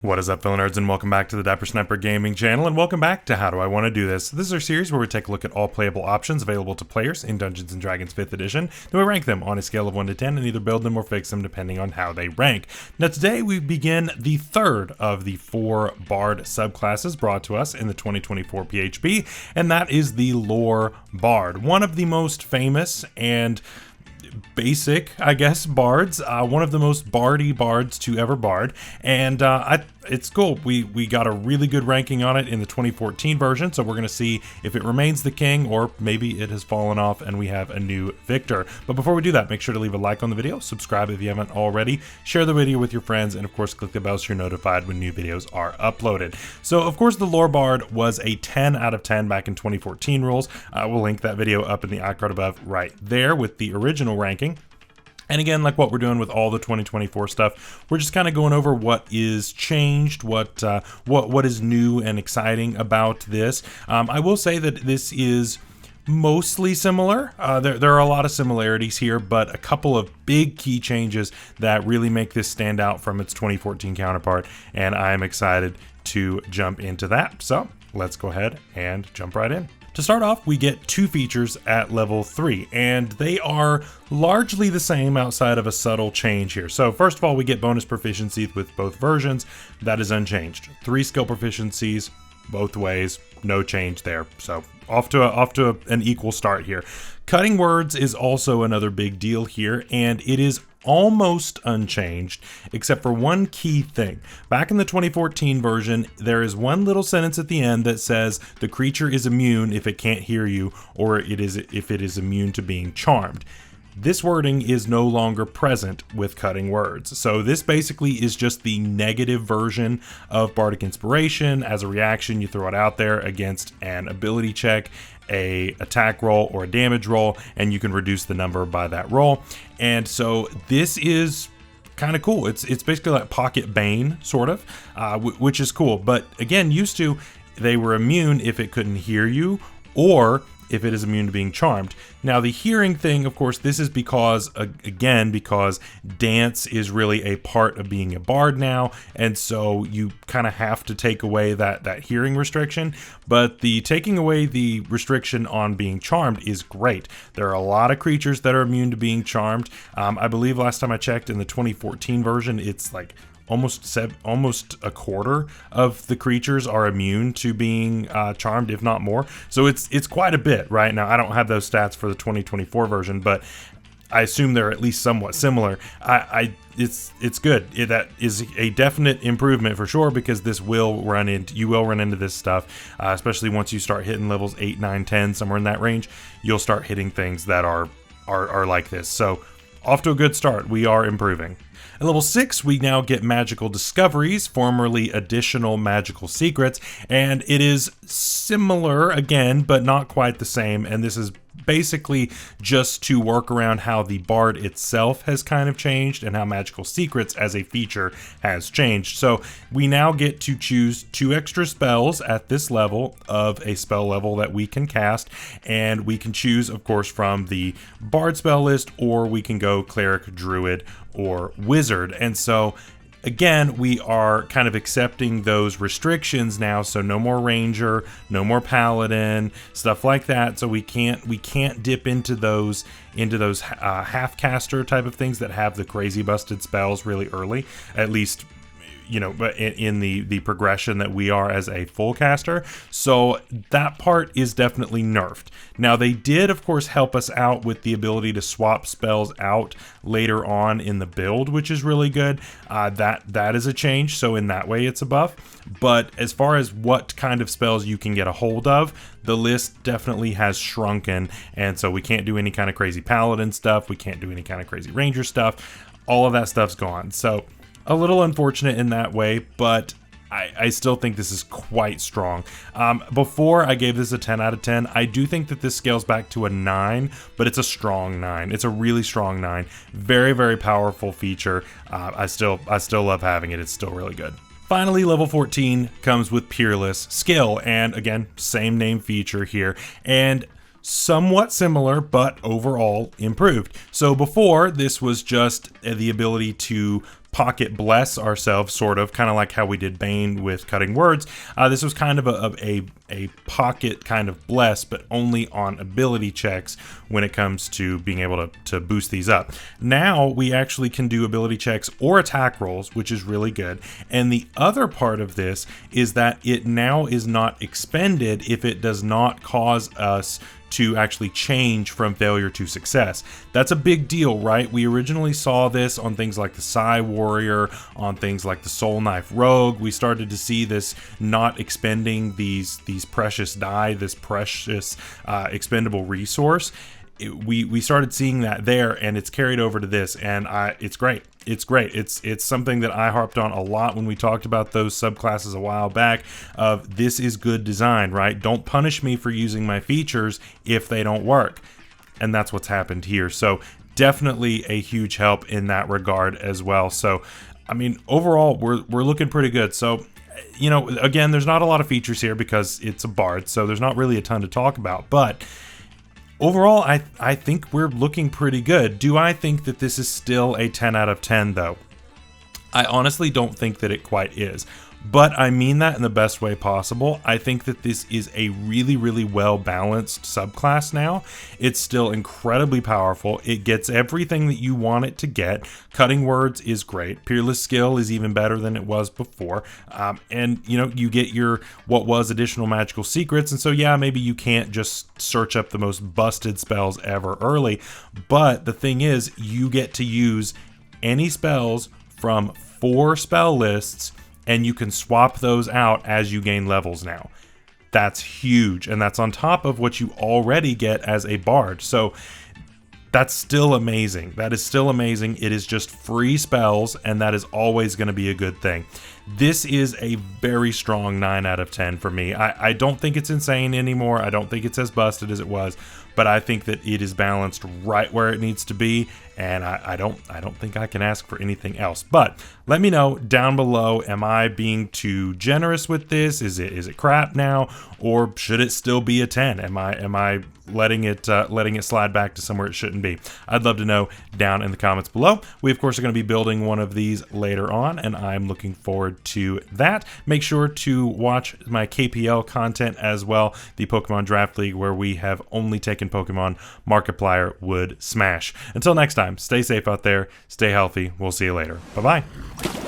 What is up, fellow nerds, and welcome back to the Dapper Sniper Gaming channel, and welcome back to How Do I Want to Do This? This is our series where we take a look at all playable options available to players in Dungeons & Dragons 5th edition, then we rank them on a scale of 1 to 10 and either build them or fix them depending on how they rank. Now today we begin the third of the 4 Bard subclasses brought to us in the 2024 PHB, and that is the Lore Bard. One of the most famous and basic, I guess, bards, one of the most bardy bards to ever bard, and it's cool. We got a really good ranking on it in the 2014 version, so we're going to see if it remains the king or maybe it has fallen off and we have a new victor. But before we do that, make sure to leave a like on the video, subscribe if you haven't already, share the video with your friends, and of course click the bell so you're notified when new videos are uploaded. So of course the Lore Bard was a 10 out of 10 back in 2014 rules. We'll link that video up in the iCard above right there with the original ranking. And again, like what we're doing with all the 2024 stuff, we're just kind of going over what is changed, what is new and exciting about this. I will say that this is mostly similar. There are a lot of similarities here, but a couple of big key changes that really make this stand out from its 2014 counterpart, and I'm excited to jump into that. So let's go ahead and jump right in. To start off, we get 2 features at level 3, and they are largely the same outside of a subtle change here. So first of all, we get bonus proficiency with both versions. That is unchanged. 3 skill proficiencies both ways, no change there. So off to an equal start here. Cutting words is also another big deal here, and it is almost unchanged except for one key thing. Back in the 2014 version, there is one little sentence at the end that says the creature is immune if it can't hear you, or if it is immune to being charmed. This wording is no longer present with cutting words. So this basically is just the negative version of Bardic Inspiration. As a reaction, you throw it out there against an ability check, a attack roll, or a damage roll, and you can reduce the number by that roll. And so this is kind of cool. It's basically like Pocket Bane, sort of, which is cool. But again, used to, they were immune if it couldn't hear you, or if it is immune to being charmed. Now the hearing thing, of course, this is because, again, because dance is really a part of being a bard now, and so you kind of have to take away that hearing restriction. But the taking away the restriction on being charmed is great. There are a lot of creatures that are immune to being charmed. I believe last time I checked in the 2014 version, it's like almost a quarter of the creatures are immune to being charmed, if not more. So it's quite a bit right now. I don't have those stats for the 2024 version, but I assume they're at least somewhat similar. It's good. That is a definite improvement for sure, because you will run into this stuff, especially once you start hitting levels 8, 9, 10, somewhere in that range. You'll start hitting things that are like this. So off to a good start. We are improving. At level 6, we now get magical discoveries, formerly additional magical secrets, and it is similar again, but not quite the same. And this is basically just to work around how the bard itself has kind of changed and how magical secrets as a feature has changed. So we now get to choose 2 extra spells at this level of a spell level that we can cast, and we can choose, of course, from the bard spell list, or we can go cleric, druid, or wizard. And so again, we are kind of accepting those restrictions now, so no more ranger, no more paladin, stuff like that. So we can't dip into those half caster type of things that have the crazy busted spells really early, at least, you know, in the progression that we are as a full caster. So that part is definitely nerfed. Now they did, of course, help us out with the ability to swap spells out later on in the build, which is really good. That is a change, so in that way it's a buff. But as far as what kind of spells you can get a hold of, the list definitely has shrunken, and so we can't do any kind of crazy paladin stuff, we can't do any kind of crazy ranger stuff. All of that stuff's gone. So a little unfortunate in that way, but I still think this is quite strong. Before I gave this a 10 out of 10, I do think that this scales back to a 9, but it's a strong 9. It's a really strong 9. Very, very powerful feature. I still love having it. It's still really good. Finally, level 14 comes with Peerless Skill, and again, same name feature here, and somewhat similar, but overall improved. So before, this was just the ability to pocket bless ourselves, sort of, kind of like how we did Bane with Cutting Words. This was kind of a pocket kind of bless, but only on ability checks when it comes to being able to boost these up. Now we actually can do ability checks or attack rolls, which is really good. And the other part of this is that it now is not expended if it does not cause us to actually change from failure to success. That's a big deal, right? We originally saw this on things like the Psy Warrior, on things like the Soul Knife Rogue. We started to see this not expending these precious die, this precious expendable resource. We started seeing that there, and it's carried over to this, and it's great. It's great. It's something that I harped on a lot when we talked about those subclasses a while back, of this is good design, right? Don't punish me for using my features if they don't work. And that's what's happened here. So definitely a huge help in that regard as well. So, I mean, overall, we're looking pretty good. So, you know, again, there's not a lot of features here because it's a Bard, so there's not really a ton to talk about, but overall, I think we're looking pretty good. Do I think that this is still a 10 out of 10, though? I honestly don't think that it quite is. But I mean that in the best way possible. I think that this is a really, really well-balanced subclass now. It's still incredibly powerful. It gets everything that you want it to get. Cutting Words is great. Peerless Skill is even better than it was before. And, you know, you get your what was additional magical secrets. And so, yeah, maybe you can't just search up the most busted spells ever early. But the thing is, you get to use any spells from 4 spell lists, and you can swap those out as you gain levels now. That's huge, and that's on top of what you already get as a Bard. So that's still amazing. That is still amazing. It is just free spells, and that is always going to be a good thing. This is a very strong 9 out of 10 for me. I don't think it's insane anymore. I don't think it's as busted as it was, but I think that it is balanced right where it needs to be, and I don't think I can ask for anything else. But let me know down below, am I being too generous with this? Is it crap now, or should it still be a 10? Am I letting it slide back to somewhere it shouldn't be? I'd love to know down in the comments below. We of course are going to be building one of these later on, and I'm looking forward to that. Make sure to watch my KPL content as well, the Pokemon Draft League, where we have only taken Pokemon Markiplier would smash. Until next time, stay safe out there, stay healthy. We'll see you later. Bye-bye.